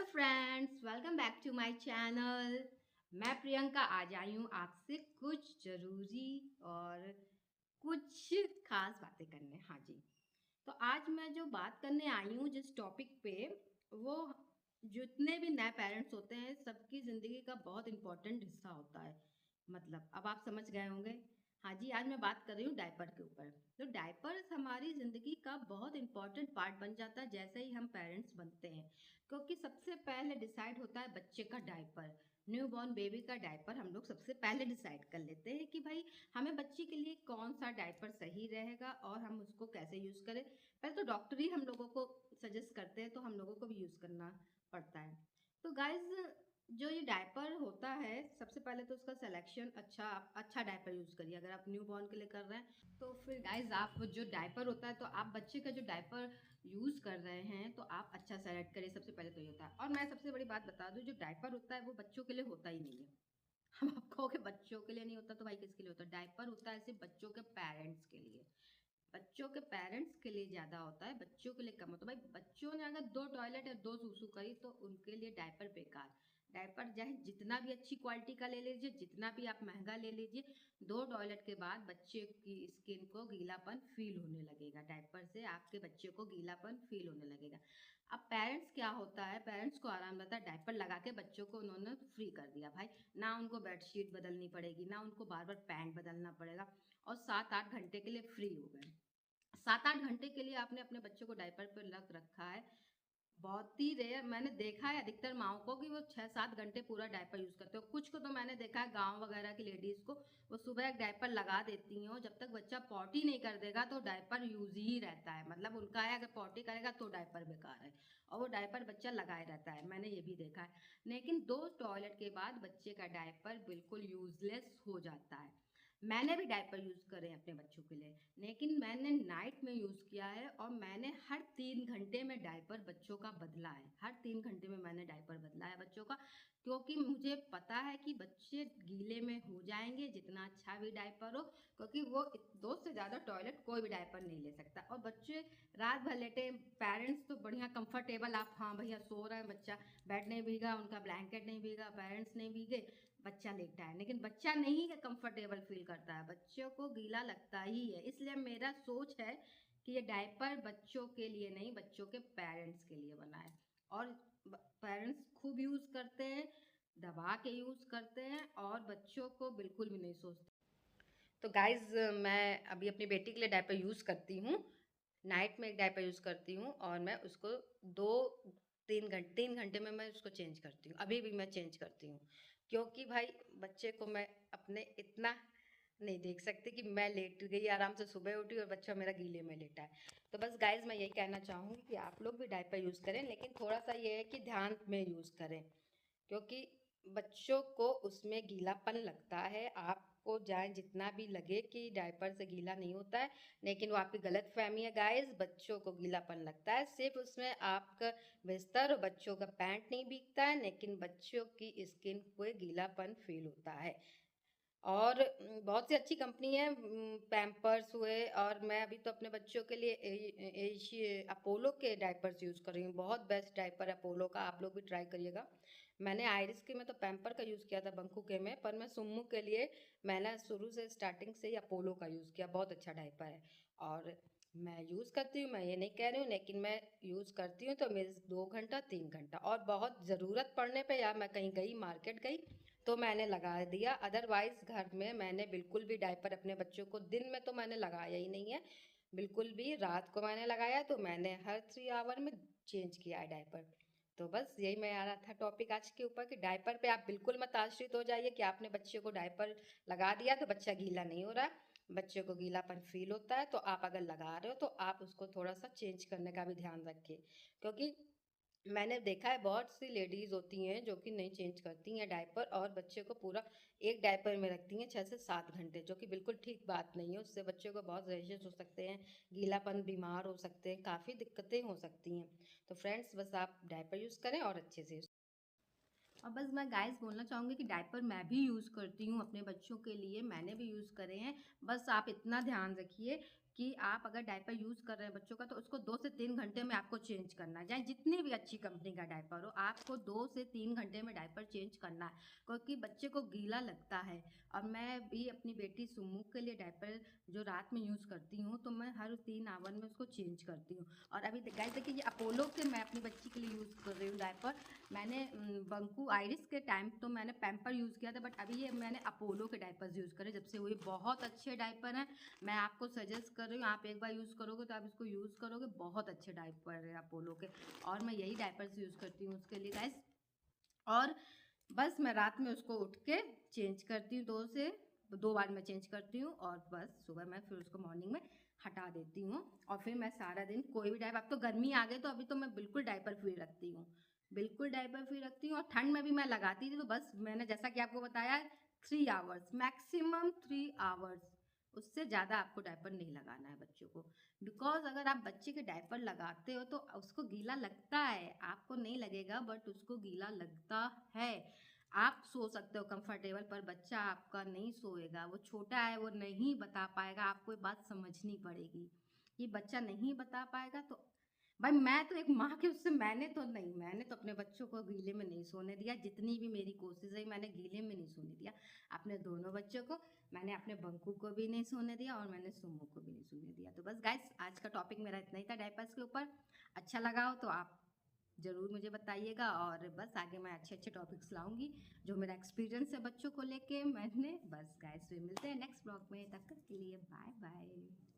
Friends, welcome back to my channel. मैं प्रियंका आज आई हूँ आपसे कुछ ज़रूरी और कुछ खास बातें करने। हाँ जी, तो आज मैं जो बात करने आई हूँ जिस टॉपिक पे, वो जितने भी नए पेरेंट्स होते हैं सबकी ज़िंदगी का बहुत इम्पोर्टेंट हिस्सा होता है। मतलब अब आप समझ गए होंगे। हाँ जी, आज मैं बात कर रही हूँ डायपर के ऊपर। तो डायपर्स हमारी ज़िंदगी का बहुत इम्पोर्टेंट पार्ट बन जाता है जैसे ही हम पेरेंट्स बनते हैं, क्योंकि सबसे पहले डिसाइड होता है बच्चे का डायपर। न्यू बॉर्न बेबी का डायपर हम लोग सबसे पहले डिसाइड कर लेते हैं कि भाई हमें बच्चे के लिए कौन सा डायपर सही रहेगा और हम उसको कैसे यूज़ करें। पहले तो डॉक्टर ही हम लोगों को सजेस्ट करते हैं, तो हम लोगों को भी यूज़ करना पड़ता है। तो गाइज, जो ये डायपर होता है सबसे पहले तो उसका सिलेक्शन अच्छा डायपर यूज़ करिए। अगर आप न्यू बॉर्न के लिए कर रहे हैं तो फिर गाइज आप जो डायपर होता है, तो आप बच्चे का जो डायपर यूज़ कर रहे हैं तो आप अच्छा सेलेक्ट करिए। सबसे पहले तो ये होता है। और मैं सबसे बड़ी बात बता दूं, जो डायपर होता है वो बच्चों के लिए होता ही नहीं है। हम आपको कि बच्चों के लिए नहीं होता, तो भाई किसके लिए होता है? डायपर होता है सिर्फ बच्चों के पेरेंट्स के लिए। बच्चों के पेरेंट्स के लिए ज़्यादा होता है, बच्चों के लिए कम होता है। भाई बच्चों ने अगर 2 टॉयलेट या 2 सूसू करी तो उनके लिए डायपर बेकार। डायपर चाहे जितना भी अच्छी क्वालिटी का ले लीजिए, जितना भी आप महंगा ले लीजिए, 2 टॉयलेट के बाद बच्चे की स्किन को गीलापन फील होने लगेगा। डायपर से आपके बच्चे को गीलापन फील होने लगेगा। अब पेरेंट्स क्या होता है, पेरेंट्स को आराम रहता है, डायपर लगा के बच्चों को उन्होंने फ्री कर दिया भाई। ना उनको बेडशीट बदलनी पड़ेगी, ना उनको बार बार पैंट बदलना पड़ेगा, और 7-8 घंटे के लिए फ्री हो गए। 7-8 घंटे के लिए आपने अपने बच्चों को डायपर पर रख रखा है। बहुत ही रेयर मैंने देखा है अधिकतर माओ को कि वो 6-7 घंटे पूरा डायपर यूज़ करते हो। कुछ को तो मैंने देखा है गाँव वगैरह की लेडीज़ को, वो सुबह एक डायपर लगा देती हैं, जब तक बच्चा पॉटी नहीं कर देगा तो डायपर यूज़ ही रहता है। मतलब उनका है, अगर पॉटी करेगा तो डायपर बेकार है, और वो डायपर बच्चा लगाए रहता है। मैंने ये भी देखा है। लेकिन 2 टॉयलेट के बाद बच्चे का डायपर बिल्कुल यूज़लेस हो जाता है। मैंने भी डायपर यूज़ करे हैं अपने बच्चों के लिए, लेकिन मैंने नाइट में यूज़ किया है, और मैंने हर 3 घंटे में डायपर बच्चों का बदला है। हर 3 घंटे में मैंने डायपर बदला है बच्चों का, क्योंकि मुझे पता है कि बच्चे गीले में हो जाएंगे जितना अच्छा भी डायपर हो, क्योंकि वो 2 से ज़्यादा टॉयलेट कोई भी डायपर नहीं ले सकता। और बच्चे रात भर लेटे, पेरेंट्स तो बढ़िया कंफर्टेबल, आप हाँ भैया सो रहे हैं, बच्चा बेड नहीं भीगा, उनका ब्लैंकेट नहीं भीगा, पेरेंट्स नहीं भीगे, बच्चा लेटा है, लेकिन बच्चा नहीं कंफर्टेबल फील करता है, बच्चों को गीला लगता ही है। इसलिए मेरा सोच है कि ये डायपर बच्चों के लिए नहीं, बच्चों के पेरेंट्स के लिए बना है। और पेरेंट्स खूब यूज़ करते हैं, दबा के यूज़ करते हैं, और बच्चों को बिल्कुल भी नहीं सोचते। तो गाइज, मैं अभी अपनी बेटी के लिए डायपर यूज़ करती हूँ। नाइट में एक डायपर यूज़ करती हूँ, और मैं उसको 3 घंटे में मैं उसको चेंज करती हूँ। अभी भी मैं चेंज करती हूँ, क्योंकि भाई बच्चे को मैं अपने इतना नहीं देख सकती कि मैं लेट गई आराम से, सुबह उठी और बच्चा मेरा गीले में लेटा है। तो बस गाइज, मैं यही कहना चाहूँगी कि आप लोग भी डायपर यूज़ करें, लेकिन थोड़ा सा ये है कि ध्यान में यूज़ करें, क्योंकि बच्चों को उसमें गीलापन लगता है। आपको चाहे जितना भी लगे कि डायपर से गीला नहीं होता है, लेकिन वो आपकी गलत फहमी है गाइस। बच्चों को गीलापन लगता है, सिर्फ उसमें आपका बिस्तर और बच्चों का पैंट नहीं भीगता है, लेकिन बच्चों की स्किन को गीलापन फील होता है। और बहुत सी अच्छी कंपनी है, पैम्पर्स हुए, और मैं अभी तो अपने बच्चों के लिए अपोलो के डायपर्स यूज़ कर रही हूँ। बहुत बेस्ट डायपर अपोलो का, आप लोग भी ट्राई करिएगा। मैंने आयरिस के में तो पैम्पर का यूज़ किया था, बंकू के में, पर मैं सुम्मू के लिए मैंने शुरू से स्टार्टिंग से ही अपोलो का यूज़ किया। बहुत अच्छा डायपर है, और मैं यूज़ करती हूँ, मैं ये नहीं कह रही हूँ, लेकिन मैं यूज़ करती हूँ तो मेरे 2 घंटा 3 घंटा, और बहुत ज़रूरत पड़ने पे या मैं कहीं गई, मार्केट गई, तो मैंने लगा दिया। अदरवाइज़ घर में मैंने बिल्कुल भी डायपर अपने बच्चों को दिन में तो मैंने लगाया ही नहीं है बिल्कुल भी। रात को मैंने लगाया तो मैंने हर 3 आवर में चेंज किया है डायपर। तो बस यही मैं आ रहा था टॉपिक आज के ऊपर कि डायपर पे आप बिल्कुल मत आश्रित हो जाइए कि आपने बच्चे को डायपर लगा दिया तो बच्चा गीला नहीं हो रहा है। बच्चे को गीलापन फील होता है, तो आप अगर लगा रहे हो तो आप उसको थोड़ा सा चेंज करने का भी ध्यान रखिए, क्योंकि मैंने देखा है बहुत सी लेडीज़ होती हैं जो कि नहीं चेंज करती हैं डायपर, और बच्चे को पूरा एक डायपर में रखती हैं 6 से 7 घंटे, जो कि बिल्कुल ठीक बात नहीं है। उससे बच्चे को बहुत रैशेस हो सकते हैं, गीलापन, बीमार हो सकते हैं, काफ़ी दिक्कतें हो सकती हैं। तो फ्रेंड्स, बस आप डायपर यूज़ करें और अच्छे से। और बस मैं गाइस बोलना चाहूँगी कि डायपर मैं भी यूज़ करती हूँ अपने बच्चों के लिए, मैंने भी यूज़ करे हैं। बस आप इतना ध्यान रखिए कि आप अगर डायपर यूज़ कर रहे हैं बच्चों का तो उसको 2 से 3 घंटे में आपको चेंज करना है। चाहे जितनी भी अच्छी कंपनी का डायपर हो, आपको 2 से 3 घंटे में डायपर चेंज करना है, क्योंकि बच्चे को गीला लगता है। और मैं भी अपनी बेटी सुम्मू के लिए डायपर जो रात में यूज़ करती हूँ, तो मैं हर 3 आवर में उसको चेंज करती हूँ। और अभी गाइस देखिए, ये अपोलो के मैं अपनी बच्ची के लिए यूज़ कर रही हूँ डायपर। मैंने बंकू आइरिस के टाइम तो मैंने पैम्पर यूज़ किया था, बट अभी ये मैंने अपोलो के डायपर्स यूज़ करे जब से। वो बहुत अच्छे डायपर हैं, मैं आपको सजेस्ट कर रही हूँ, आप एक बार यूज़ करोगे तो आप इसको यूज़ करोगे, बहुत अच्छे डायपर है अपोलो के। और मैं यही डायपर्स यूज़ करती हूँ उसके लिए गाइस। और बस मैं रात में उसको उठ के चेंज करती हूँ, 2 बार मैं चेंज करती हूँ, और बस सुबह मैं फिर उसको मॉर्निंग में हटा देती हूँ। और फिर मैं सारा दिन कोई भी डायपर, अब तो गर्मी आ गई तो अभी तो मैं बिल्कुल डायपर फ्री रखती हूँ, बिल्कुल डायपर फ्री रखती हूँ। और ठंड में भी मैं लगाती थी, तो बस मैंने जैसा कि आपको बताया 3 आवर्स, मैक्सिमम 3 आवर्स, उससे ज़्यादा आपको डायपर नहीं लगाना है बच्चों को। बिकॉज अगर आप बच्चे के डायपर लगाते हो तो उसको गीला लगता है, आपको नहीं लगेगा बट उसको गीला लगता है। आप सो सकते हो कंफर्टेबल, पर बच्चा आपका नहीं सोएगा, वो छोटा है, वो नहीं बता पाएगा। आपको ये बात समझनी पड़ेगी, ये बच्चा नहीं बता पाएगा। तो भाई मैं तो एक माँ के उससे मैंने तो अपने बच्चों को गीले में नहीं सोने दिया। जितनी भी मेरी कोशिश रही, मैंने गीले में नहीं सोने दिया अपने दोनों बच्चों को। मैंने अपने बंकू को भी नहीं सोने दिया और मैंने सुम्मू को भी नहीं सोने दिया। तो बस गाइस, आज का टॉपिक मेरा इतना ही था डायपर्स के ऊपर। अच्छा लगा हो तो आप ज़रूर मुझे बताइएगा, और बस आगे मैं अच्छे अच्छे टॉपिक्स लाऊंगी जो मेरा एक्सपीरियंस है बच्चों को लेके। मैंने बस गाइस, फिर मिलते हैं नेक्स्ट ब्लॉग में, तब तक के लिए बाय बाय।